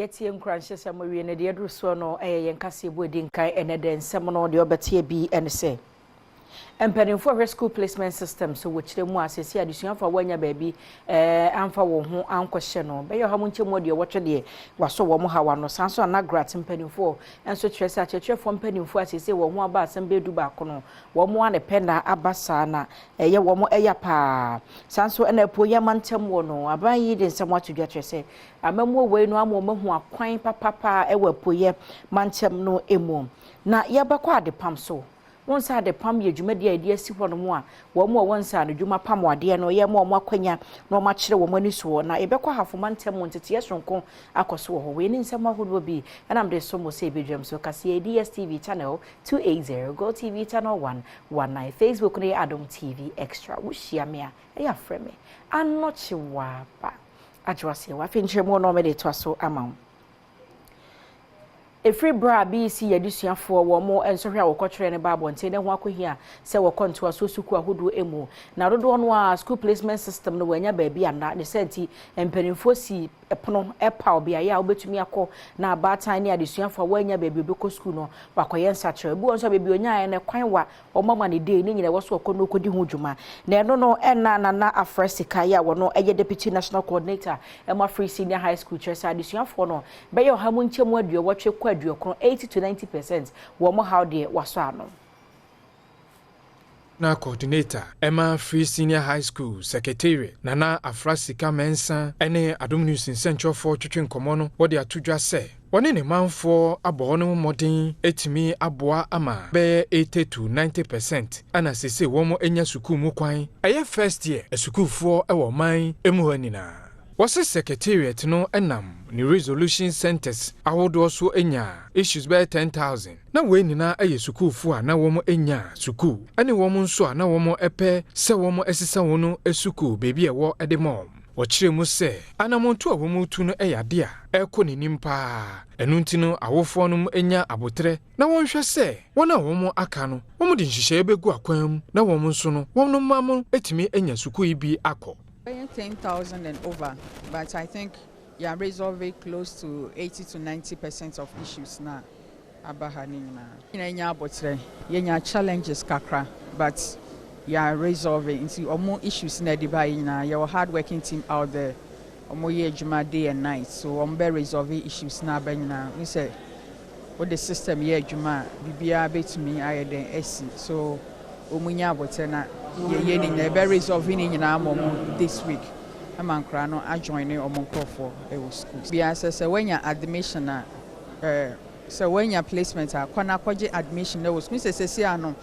yɛtie nkranhye sɛ mo wie ne de aduru so no yen kase bo di nkan ene de nsɛm no de obetie bi ene sɛ empanimfo hwe school placement system so wɔkyerɛ mu asese adesuafo wanya baabi amfa wo ho ankɔhye no bɛyɛ ha mu nkyɛmu de wɔtwe de waso wo mo hawa no sanso anagrat mpanimfo enso kyerɛ sɛ akyerɛkyerɛfo mpanimfo asese wo ho aba asɛm bedu ba ko no wo mo ane pena abasa na ɛyɛ wo mo ɛya pa sanso ɛna po ya mantam wo no aban yi de nsɛm atodwa kyerɛ sɛ amamu wei no amo mahu akwan papapa ɛwɔ poye mantam no emu na yɛbɛkɔ adepam so wonsa de pam ye dwumadi ade asi hɔ no mu a wo mo wonsa no dwuma pam wade no ye mo akwanya na ma kyerɛ wo mani so na ebɛkɔ hafoma ntem ntete yesonko akɔso wɔ hɔ we ni nsɛm ahodo bi ɛnam de so mo sɛ bedwam so kase DSTV channel 280 Go TV channel 119 Facebook ne Adom TV extra wo hia me a ɛyɛ afrɛ me anɔkye wa ba adwase wa finkyerɛ mu no me de to so ama Free bra BC yadusuafo wo mo ensohwe a wokɔtwere ne baabo nte ne ho akohia sɛ wɔkɔnto aso suku ahodo emu na dodo no a school placement system no wanya baabi anda ne senti empanimfo si epono epa obi a ya obetumi akɔ na abatan ne adesuafo wanya baabi obekɔ school no wakɔyɛ nsakyer bi won so baabi onya ne kwan wa ɔmama ne dey ne nyina wɔ so ɔkɔ no kɔdi ho dwuma na ɛno no ɛna nana afresika ya wɔ no ɛyɛ deputy national coordinator ɛma free senior high school kyerɛ sɛ adesuafo no bɛyɛ ɔhamu nkyɛmu aduo wɔtwe kɔ 80 to 90% womo how de waso ano na coordinator Emma Free Senior High School Secretary Nana Afrasika Mensa ene Adom News Central for twetwe nkomo no wo de atodwa se woni ne manfo abo no modern etimi aboa ama be 80 to 90% ana sese wo mo enya sukuu mu kwan eye first year esukufo e wo man emu anina Wase secretariat no enam ni resolution centers ahodo so enya issues by 10,000 na we nyina eye sukuufu a na womo enya sukuu ane womo nso a na womo epe se womo esisa wono esuku bebi ewo edemom wɔkyerɛ mu sɛ anamonto a wɔmutu no ɛyade a ɛkɔ nenim paa ɛno nti no awofo no enya abotre na wɔnhwɛ sɛ wɔn a wɔn aka no wɔn de nhyehyɛ begu akwan mu na wɔn nso no wɔn no mammo etimi enya sukuu bi akɔ 10,000 and over, but I think you are resolving close to 80 to 90% of issues now. Abahanina. Yenya botre, yenya challenges kakra, but you are resolving into more issues na dibaina. Your hard-working team out there, omo ye juma day and night, so ombe resolving issues na benina. We say, what the system ye juma bibia betumi ayeden esi, so omunya botre na. Ye ni very resolving in this week. I'm crying I join you for a school. Because when your admission so when your placement admission there was Mrs.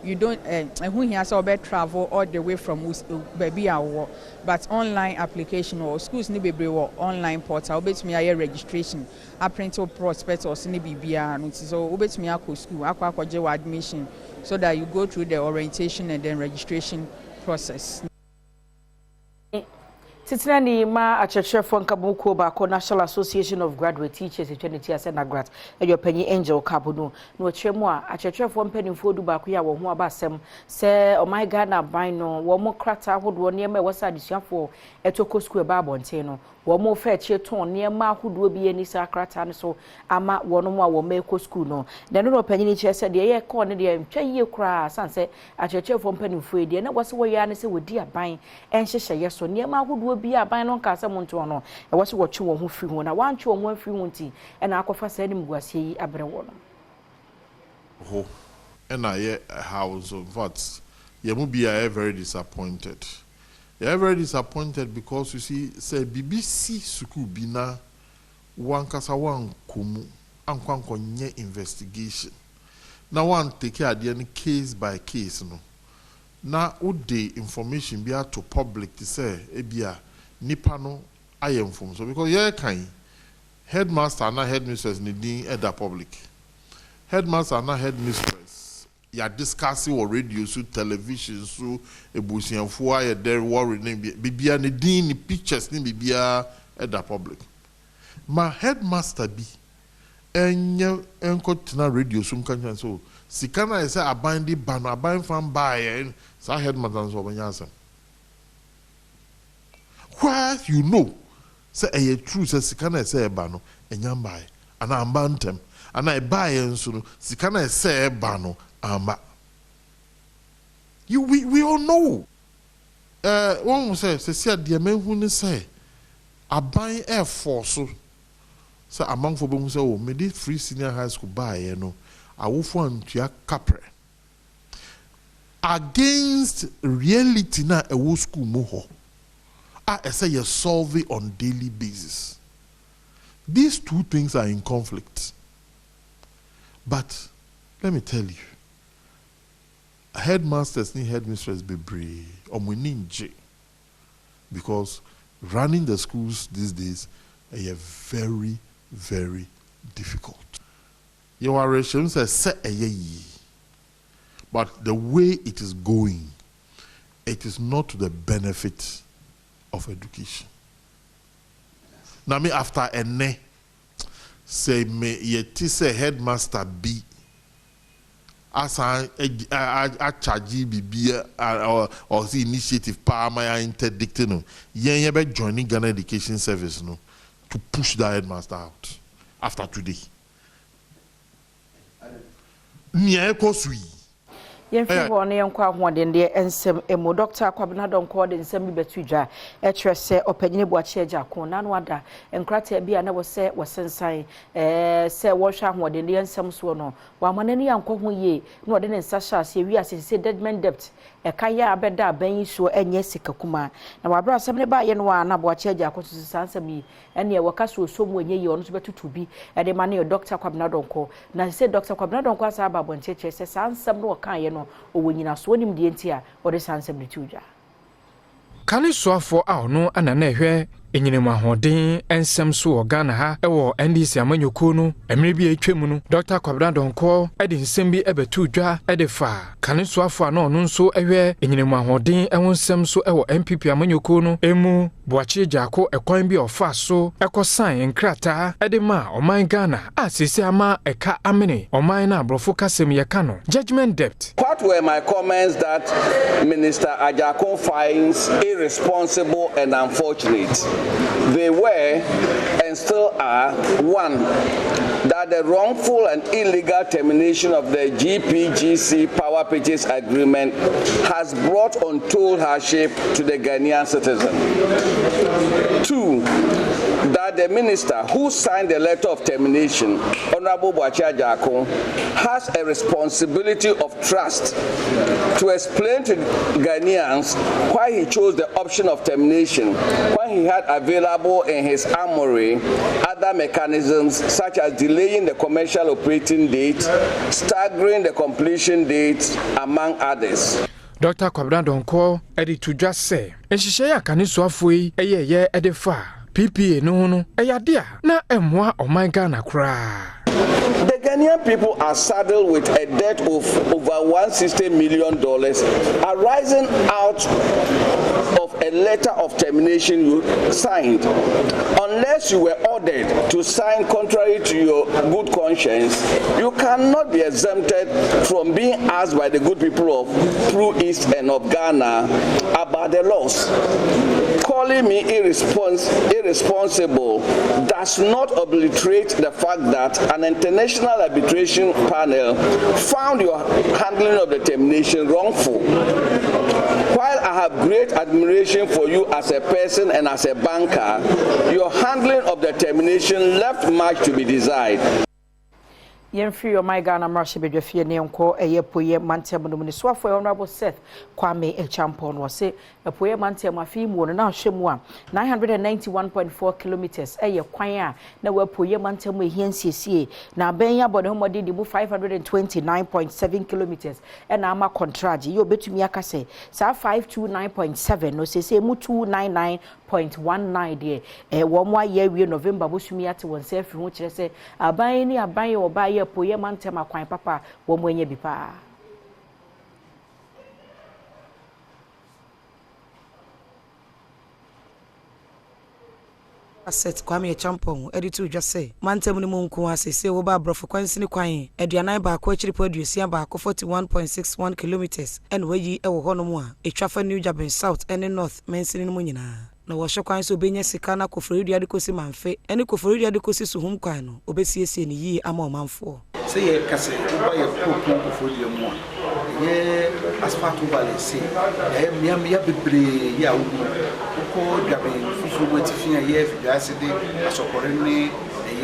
You don't who he has about travel all the way from baby but online application or schools ni be online portal bet me a registration a print prospectus ni bibia and so bet me a school akwa admission so that you go through the orientation and then registration process. Titina ni ma akyerɛkyerɛfo nkabuko baako National Association of Graduate Teachers etwenity ase na grat eyo panyi Angel Kabuno na ɔkyerɛ mu a akyerɛkyerɛfo mpanimfo du baako ya wɔ ho aba asɛm sɛ oh my God na ban no wɔ mo krata ahodoɔ nneɛma ɛwɔ sɛ adesuafo etoko school ba abɔnten no wɔ mo fa akyire ton nneɛma ahodoɔ bi ani sa krata no so ama wɔn mo a wɔ ma ekɔ school no na no panyi ni kyerɛ sɛ deɛ yɛ kɔ ne deɛ ntwa yie kura san sɛ akyerɛkyerɛfo mpanimfo deɛ na wɔse wɔyɛ ane sɛ wɔdi aban ɛnhyehyɛ yɛ so nneɛma ahodoɔ bi aban no nka asɛm nto no ɛwɔ sɛ wɔtwe wɔn ho firi ho na wɔantwe wɔn ho afiri ho nti ɛna akɔfa sɛ ne mguasie yi abrɛ wɔ no ho ɛna yɛ house of votes yɛ mu bi are very disappointed. They are very disappointed because you see say BBC suku bina one kasa one kumu ankwanko nye investigation na one take care the case by case no na ude information be to public to say ebia nipa no ayem from so because yeah kind headmaster na headmistress ni din eda public headmaster na headmistress ya discussing or radio so television so ebusianfo aye there worry bibia ne din ni pictures ni bibia at the public ma headmaster bi enye enkotina radio so nkan so sikana ese abandi ban aban fan buy sa headmaster so banya asem why you know say true say sikana ese eba no enyambai ana ambantem ana ebaye nso no sika na ese eba no amba we all know one say se de menhu ne say aban air force so amongfo be mu say o me dey free senior high school baye no awofo antua kapre against reality na ewo school mu ho I say you solve it on daily basis. These two things are in conflict. But let me tell you, headmasters need headmistresses be brave or we need J. Because running the schools these days are very, very difficult. Your rations are set a year. But the way it is going, it is not to the benefit of education. Now me after ene say me yeti say headmaster B as a charge bibi or the initiative power my interdict no yen be joining Ghana Education Service no to push the headmaster out after today. Nye ko sui Yemfi wone yenkwa ahoden de ensem emo Dr. Kwabena Donko de ensem bi betudwa e kire se opanyine buache agya kon na no ada enkrata bi ana wo se wosensan se wo hwa ahoden de ensem so no wa manani yankọ ho ye na ode ne nsasha se wi asese deadment debt e kaya abeda aban so enye sikakuma na wabra asem ne ba ye no wa na buache agya kon so sansam yi ene e waka so so mu enye ye ono so betutu bi e de mane Dr. Kwabena Donko na se Dr. Kwabena Donko asa ba bonche kire se sansam no kan ye no owonyina so nim de ntia ode sansam ne tuja kane soafo a ono ana na ehwe enyinemu ahoden ensem so Ghana ha ewo NDC amanyoko no emre bi etwemu no Dr. Kwabena Donko ede nsem bi ebetudwa ede fa kane soafo a ono nso ehwe enyinemu ahoden ewonsem so ewo MPP amanyoko no emu buachi jako ekwan bi ofa so ekosan enkrata ede ma oman Ghana asisi ama eka amene oman na abrofo kasem yeka no judgment debt. What were my comments that Minister Ajakon finds irresponsible and unfortunate? They were and still are: one, that the wrongful and illegal termination of the GPGC power purchase agreement has brought untold hardship to the Ghanaian citizen. Two, that the minister who signed the letter of termination, Honorable Boachi Agyakong, has a responsibility of trust to explain to Ghanaians why he chose the option of termination when he had available in his armory other mechanisms such as delaying the commercial operating date, staggering the completion date, among others. Dr. Kwabena Donko edi to just say enhihye ya kane soafo yi eye edefa PPA no eyade a na emwa oman Ghana kra. The Ghanaian people are saddled with a debt of over $160 million arising out of a letter of termination you signed. Unless you were ordered to sign contrary to your good conscience, you cannot be exempted from being asked by the good people of True East and of Ghana about the laws. Calling me irresponsible does not obliterate the fact that an international arbitration panel found your handling of the termination wrongful. While I have great admiration for you as a person and as a banker, your handling of the termination left much to be desired. Yemfi yo my Ghana marche bedwafie ne nko eyepoye mantem no ne soafo Honorable Seth Kwame Echampon wo se epoye mantem afi mu no na hwemu a 991.4 kilometers eye kwan a na wapoye mantem ehiansiesie na aban ya bode homode di mu 529.7 kilometers e na ama contract yo betumi akase sa 529.7 no se mu 299.19 de wo mo aye wie November bosumi ate won se afi ho kire se aban ni aban ye oba poye mantem akwan papa wo mwenye bi pa asset Kwame Echampon editor just say mantem ni munku asese wo ba brofo kwansini kwan aduanan ba ko akiri po aduosia ba ko 41.61 kilometers and wayi e wo hono mu a etwafa New Japan South and North mensini mu nyina na wɔhwɛ kwan so obenya sika na koforidia de kosi manfe ene koforidia de kosi suhum kwan no obesiesie ne yi ama ɔmanfoɔ sɛ yɛ kase ba yɛ kokon koforidia mu a yɛ asfalto valley se yɛ miam ya bebre ya wo ko dwabe fufu watifi a yɛ fiase de asokore ne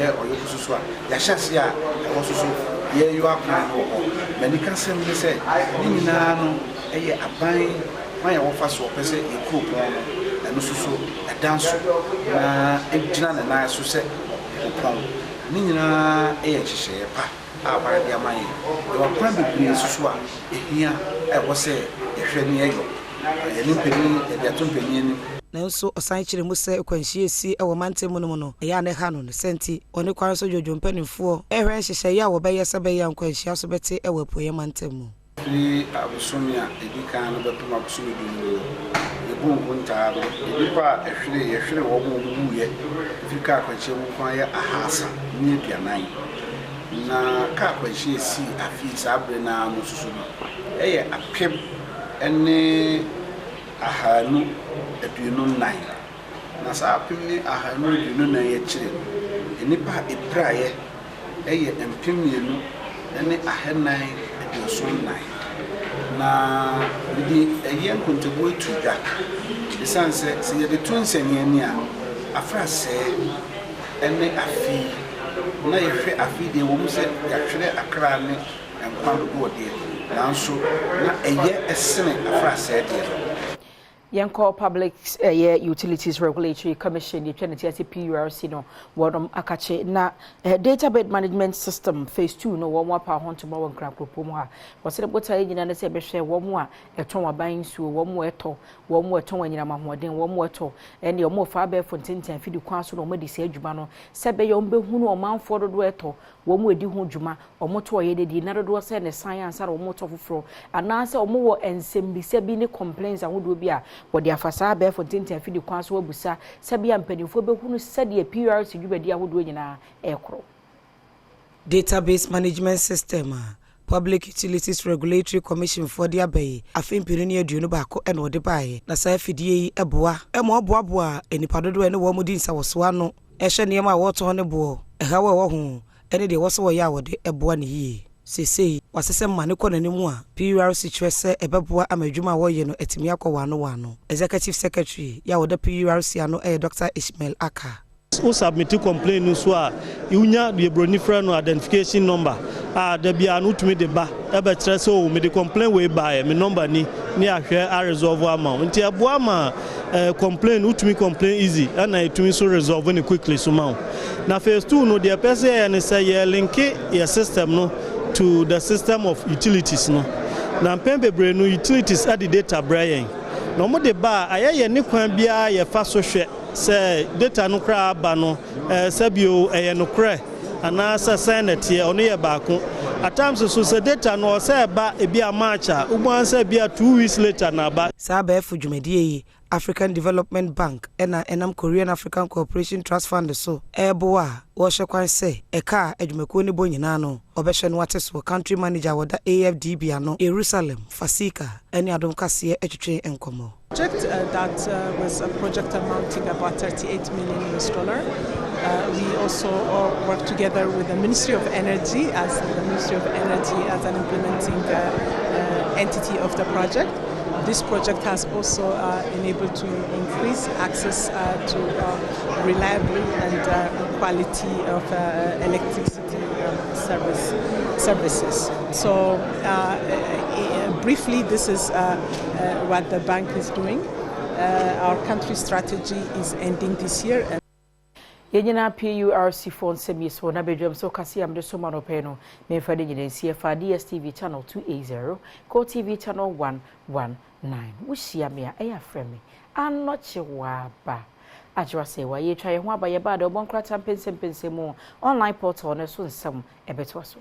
yɛ ɔyɛ kususu a ya hyase a ɛwɔ soso yɛ yo akran wɔ mani kasɛm ne sɛ ne nyinaa no ɛyɛ aban man yɛ wɔfa so pɛ sɛ ekropon no ɛno soso ɛdanso na egyina na na so sɛ ekropon ne nyinaa ɛyɛ hyehyɛ pa a bare dia man yɛ wɔkran bebree soso a ehia ɛwɔ sɛ ehwɛ ne yɛyɔ ɛne mpani ɛde ato mpani ani nanso osan kyerɛ mu sɛ kwanhyie si ɛwɔ mantemu no mu no ɛyɛ ne ha no ne senti ɔne kwan so dwodwo mpanimfoɔ ɛhwɛ nhyehyɛ yɛ a wɔbɛyɛ sɛ bɛyɛ nkwanhyia so bɛte ɛwɔ apueyɛ mantemu firi abosomi a edi kan no bɛpem abosomi bi no ebu nkuntaa no nipa a yɛhwere wɔn mu wuyɛ firi kaa kwanhyia mu kwan yɛ ahasa ne aduanan na kaa kwanhyia si afi saa abere na no soso no ɛyɛ apem ɛne ahanu aduonu nan na saa apem ne ahanu aduonu nan yɛ kyerɛ nipa ebraeɛ ɛyɛ mpem mmienu ɛne ahannan aduoson nan na di ɛyɛ nkontobo etudwa esan sɛ yɛde to nsɛnyɛni a afrasɛ ɛne afi na yɛhwɛ afi deɛ wɔ mu sɛ yɛhwere akra ne nkwan dodo deɛ nanso na ɛyɛ ɛsene afrasɛ deɛ Yanko Public Utilities Regulatory Commission, the PURC, no, Wadom Akache, na database management system phase 2, no one more power on tomorrow and crap promo. Was it about a and say, share one more, a ton of buying so one more to, one more ton in a mahmoud, one more to, and your more far bear for 10 and feed the council or medicine Jumano, Sebe Yombe Huno or Mount Ford Dueto, one more do Juma, or motor yedi, another door send a science or motor for, and answer or more and simply Sabine complaints and would be a what the afasa be for tintin fi di kwanso abusa sabia mpanimfo behunu sade PRC dwubadi ahodo nyina ekro database management system Public Utilities Regulatory Commission for the Abbey afimpiri ne aduonu baako ene ode baaye na saa fidie yi eboa ema oboaboa enipadodo ene wo mudi nsa wosoa no ehye ne ma woto ne bo ehawe wo ho ene de woso wo ya wode eboa ne yie sesei wasese mane kɔ nanimu a PURC kyerɛ ebeboa amadwuma wo ye no etimi akɔ wano Executive Secretary ya woda PURC ano Dr. Ishmael Aka who submit complaint so a unya the brony no identification number da bia no tumi de ba e be kyerɛ sɛ o me de complaint we ba me number ni ahwɛ a resolve ama nti aboa ma complaint utumi complaint easy and etumi so resolve ne quickly so ma na phase 2 no the person and say ye link your system no to the system of utilities no na pembebre no utilities at the data brain no mo de ba ayeye ne kwan bia ye fa so hwe se data no kra ba no sabio no kra ana sa sanity ono ye ba ko at times so se data no se ba e bia march a ugbo se bia 2 weeks later na ba sa ba fu dwumadie yi African Development Bank enam Korean African Cooperation Trust Fund so eboa wo hye kwan se eka adwumako ne bo nyina no obehwe no wate so country manager woda AFDB ano Jerusalem Fasika ene Adom kase etwetwe enkomo project that was a project amounting about $38 million. We also work together with the Ministry of Energy as an implementing entity of the project. This project has also enabled to increase access to reliable and quality of electricity services. So briefly, this is what the bank is doing. Our country strategy is ending this year. Yenina PURC phone semis for Badwam so kasi am de so manopeno me fa de nyina CFA DSTV channel 280 Go TV channel 119 wushia me a ya frame anoche wa ba ajwa se wa ye twa ye ho aba ye ba de obon krata pensem mu online portal ne so nsem ebeto so